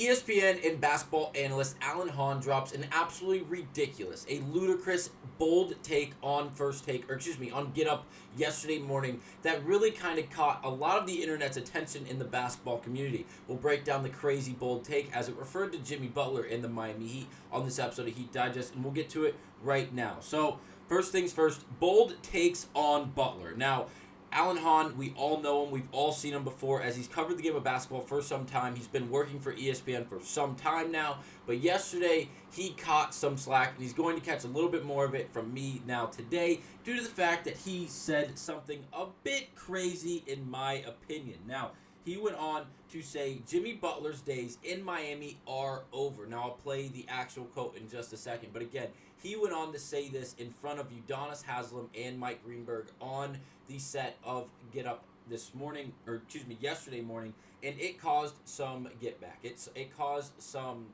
ESPN and basketball analyst Alan Hahn drops an absolutely ridiculous, a ludicrous, bold take on on Get Up yesterday morning that really kind of caught a lot of the internet's attention in the basketball community. We'll break down the crazy, bold take as it referred to Jimmy Butler and the Miami Heat on this episode of Heat Digest, and we'll get to it right now. So, first things first, bold takes on Butler. Now, Alan Hahn, we all know him. We've all seen him before as he's covered the game of basketball for some time. He's been working for ESPN for some time now. But yesterday, he caught some slack, and he's going to catch a little bit more of it from me now today due to the fact that he said something a bit crazy in my opinion. Now, he went on to say Jimmy Butler's days in Miami are over. Now, I'll play the actual quote in just a second. But again, he went on to say this in front of Udonis Haslem and Mike Greenberg on the set of Get Up yesterday morning, and it caused some it caused some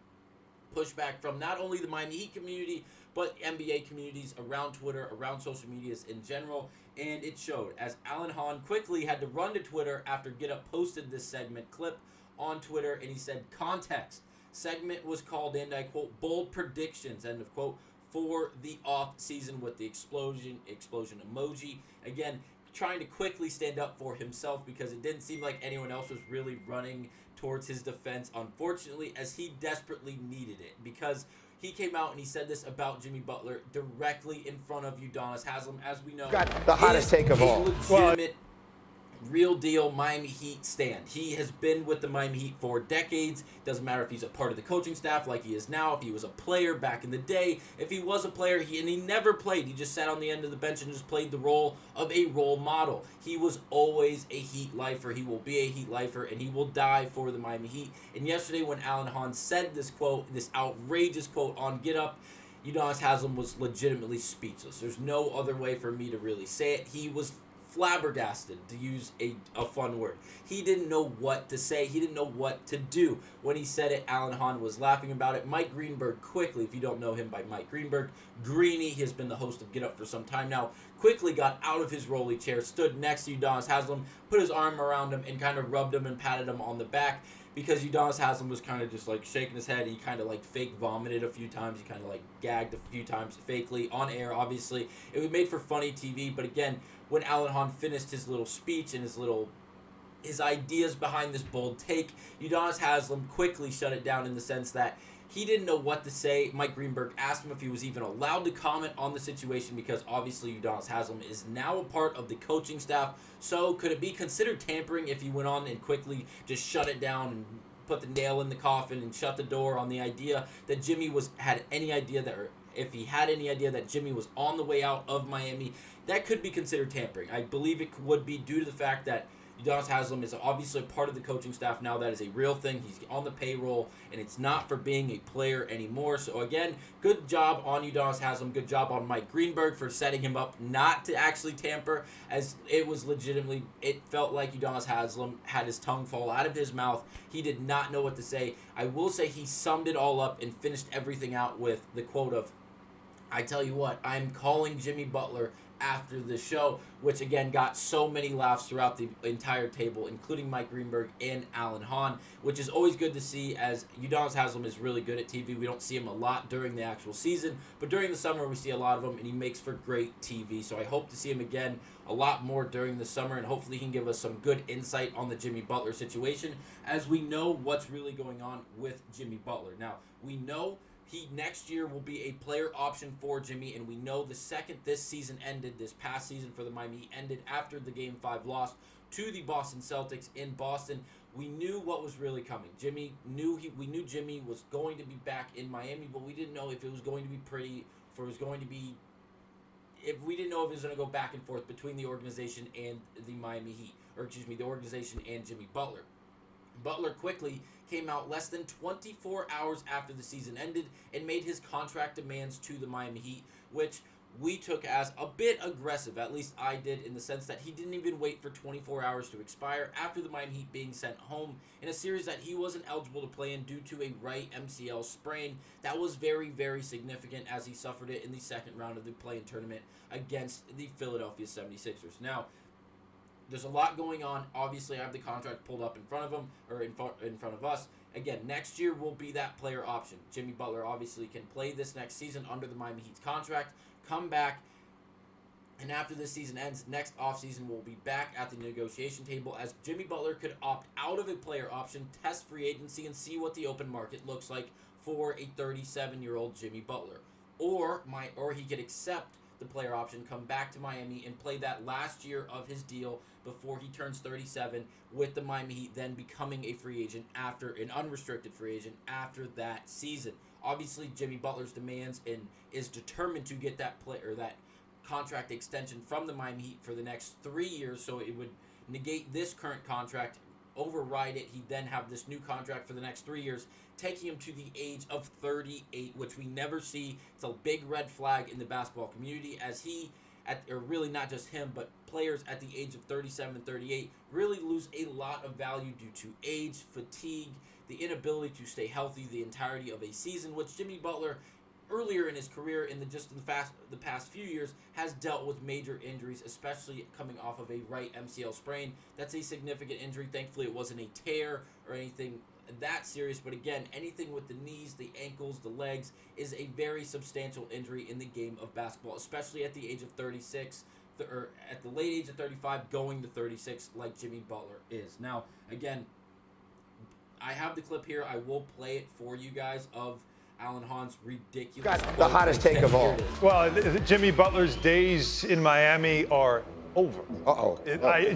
pushback from not only the Miami Heat community, but NBA communities around Twitter, around social medias in general, and it showed as Alan Hahn quickly had to run to Twitter after Get Up posted this segment clip on Twitter, and he said, context, segment was called in, I quote, bold predictions, end of quote, for the off season with the explosion emoji. Again, trying to quickly stand up for himself because it didn't seem like anyone else was really running towards his defense, unfortunately, as he desperately needed it, because he came out and he said this about Jimmy Butler directly in front of Udonis Haslem, as we know. Got the hottest take of all. Legitimate, real deal Miami Heat stand. He has been with the Miami Heat for decades. Doesn't matter if he's a part of the coaching staff like he is now, if he was a player back in the day, if he was a player, he never played. He just sat on the end of the bench and just played the role of a role model. He was always a Heat lifer. He will be a Heat lifer, and he will die for the Miami Heat. And yesterday when Alan Hahn said this quote, this outrageous quote on Get Up, Udonis Haslem was legitimately speechless. There's no other way for me to really say it. He was flabbergasted, to use a fun word. He didn't know what to say. He didn't know what to do. When he said it, Alan Hahn was laughing about it. Mike Greenberg quickly, if you don't know him by Mike Greenberg, Greeny, he has been the host of Get Up for some time now, quickly got out of his rolly chair, stood next to Udonis Haslem, put his arm around him, and kind of rubbed him and patted him on the back, because Udonis Haslem was kind of just like shaking his head. He kind of like fake vomited a few times. He kind of like gagged a few times fakely on air, obviously. It was made for funny TV, but again, when Alan Hahn finished his little speech and his ideas behind this bold take, Udonis Haslem quickly shut it down in the sense that he didn't know what to say. Mike Greenberg asked him if he was even allowed to comment on the situation because obviously Udonis Haslem is now a part of the coaching staff. So could it be considered tampering if he went on and quickly just shut it down and put the nail in the coffin and shut the door on the idea that Jimmy had any idea that Jimmy was on the way out of Miami? That could be considered tampering. I believe it would be due to the fact that Udonis Haslem is obviously part of the coaching staff now. That is a real thing. He's on the payroll, and it's not for being a player anymore. So, again, good job on Udonis Haslem. Good job on Mike Greenberg for setting him up not to actually tamper, as it felt like Udonis Haslem had his tongue fall out of his mouth. He did not know what to say. I will say he summed it all up and finished everything out with the quote of, I tell you what, I'm calling Jimmy Butler after the show, which again got so many laughs throughout the entire table, including Mike Greenberg and Alan Hahn, which is always good to see, as Udonis Haslem is really good at TV. We don't see him a lot during the actual season, but during the summer we see a lot of him, and he makes for great TV. So I hope to see him again a lot more during the summer, and hopefully he can give us some good insight on the Jimmy Butler situation, as we know what's really going on with Jimmy Butler. Now, we know he next year will be a player option for Jimmy, and we know the second this season ended, this past season for the Miami Heat ended after the Game 5 loss to the Boston Celtics in Boston. We knew what was really coming. We knew Jimmy was going to be back in Miami, but we didn't know if it was going to be pretty, if we didn't know if it was going to go back and forth between the organization and the Miami Heat, the organization and Jimmy Butler. Butler quickly came out less than 24 hours after the season ended and made his contract demands to the Miami Heat, which we took as a bit aggressive, at least I did, in the sense that he didn't even wait for 24 hours to expire after the Miami Heat being sent home in a series that he wasn't eligible to play in due to a right MCL sprain. That was very, very significant, as he suffered it in the second round of the play-in tournament against the Philadelphia 76ers. Now, there's a lot going on. Obviously, I have the contract pulled up in front of him, or in front of us, again, next year will be that player option. Jimmy Butler obviously can play this next season under the Miami Heat's contract, come back, and after this season ends, next offseason we'll be back at the negotiation table as Jimmy Butler could opt out of a player option, test free agency, and see what the open market looks like for a 37-year-old Jimmy Butler. Or he could accept the player option, come back to Miami, and play that last year of his deal before he turns 37 with the Miami Heat, then becoming a free agent after an unrestricted free agent after that season. Obviously, Jimmy Butler's demands and is determined to get that player that contract extension from the Miami Heat for the next 3 years, so it would negate this current contract, override it. He'd then have this new contract for the next 3 years, taking him to the age of 38, which we never see. It's a big red flag in the basketball community, as or really not just him, but players at the age of 37 and 38 really lose a lot of value due to age, fatigue, the inability to stay healthy the entirety of a season, which Jimmy Butler earlier in his career, in the past few years, has dealt with major injuries, especially coming off of a right MCL sprain. That's a significant injury. Thankfully, it wasn't a tear or anything that serious, but again, anything with the knees, the ankles, the legs is a very substantial injury in the game of basketball, especially at the age of 36, or at the late age of 35, going to 36, like Jimmy Butler is. Now, again, I have the clip here. I will play it for you guys of Alan Hahn's ridiculous. The hottest take of all. Well, Jimmy Butler's days in Miami are over.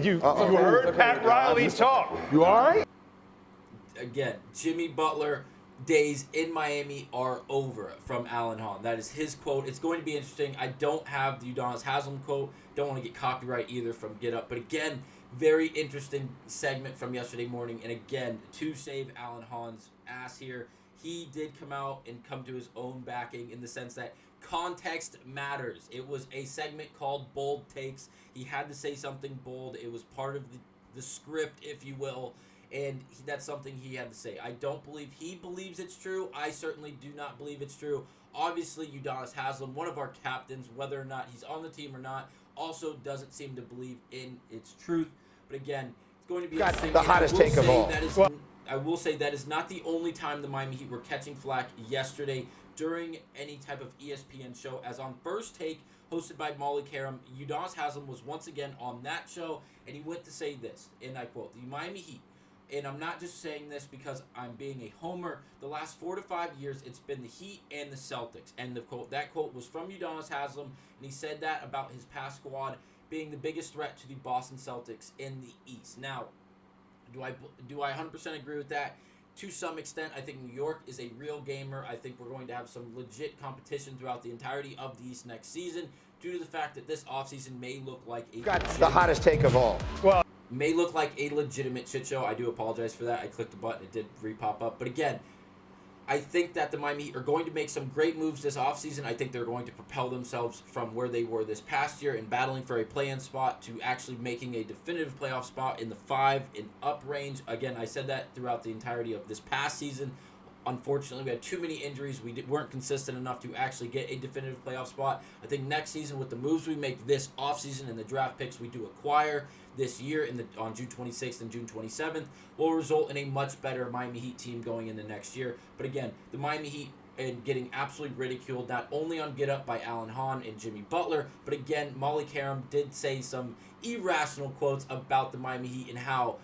You heard Pat Riley talk. You all right? Again, Jimmy Butler days in Miami are over, from Alan Hahn. That is his quote. It's going to be interesting. I don't have the Udonis Haslem quote. Don't want to get copyright either from Get Up. But again, very interesting segment from yesterday morning. And again, to save Alan Hahn's ass here, he did come out and come to his own backing in the sense that context matters. It was a segment called Bold Takes. He had to say something bold. It was part of the script, if you will. And that's something he had to say. I don't believe he believes it's true. I certainly do not believe it's true. Obviously, Udonis Haslem, one of our captains, whether or not he's on the team or not, also doesn't seem to believe in its truth. But again, it's going to be interesting. The hottest take of all. I will say that is not the only time the Miami Heat were catching flack yesterday during any type of ESPN show, as on First Take, hosted by Molly Karam, Udonis Haslem was once again on that show, and he went to say this, and I quote, "The Miami Heat," and I'm not just saying this because I'm being a homer, the last 4 to 5 years, it's been the Heat and the Celtics. And that quote was from Udonis Haslem, and he said that about his past squad being the biggest threat to the Boston Celtics in the East. Now, do I 100% agree with that? To some extent, I think New York is a real gamer. I think we're going to have some legit competition throughout the entirety of the East next season, due to the fact that this offseason may look like the hottest take of all. Well, may look like a legitimate shit show. I do apologize for that. I clicked the button. It did re-pop up. But again, I think that the Miami Heat are going to make some great moves this offseason. I think they're going to propel themselves from where they were this past year in battling for a play-in spot to actually making a definitive playoff spot in the 5 and up range. Again, I said that throughout the entirety of this past season. Unfortunately, we had too many injuries. We weren't consistent enough to actually get a definitive playoff spot. I think next season, with the moves we make this offseason and the draft picks we do acquire this year on June 26th and June 27th, will result in a much better Miami Heat team going into next year. But again, the Miami Heat and getting absolutely ridiculed, not only on Get Up by Alan Hahn and Jimmy Butler, but again, Molly Karam did say some irrational quotes about the Miami Heat and how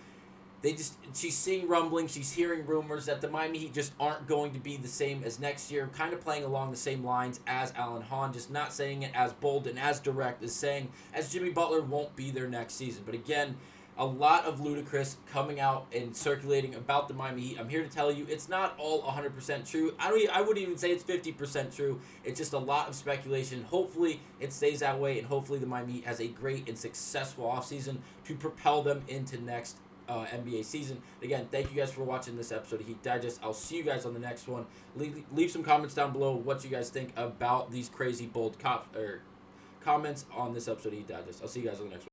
she's seeing rumblings, she's hearing rumors that the Miami Heat just aren't going to be the same as next year, kind of playing along the same lines as Alan Hahn, just not saying it as bold and as direct as saying as Jimmy Butler won't be there next season. But again, a lot of ludicrous coming out and circulating about the Miami Heat. I'm here to tell you it's not all 100% true. I wouldn't even say it's 50% true. It's just a lot of speculation. Hopefully it stays that way, and hopefully the Miami Heat has a great and successful offseason to propel them into next NBA season. Again, thank you guys for watching this episode of Heat Digest. I'll see you guys on the next one. Leave some comments down below what you guys think about these crazy bold comments on this episode of Heat Digest. I'll see you guys on the next one.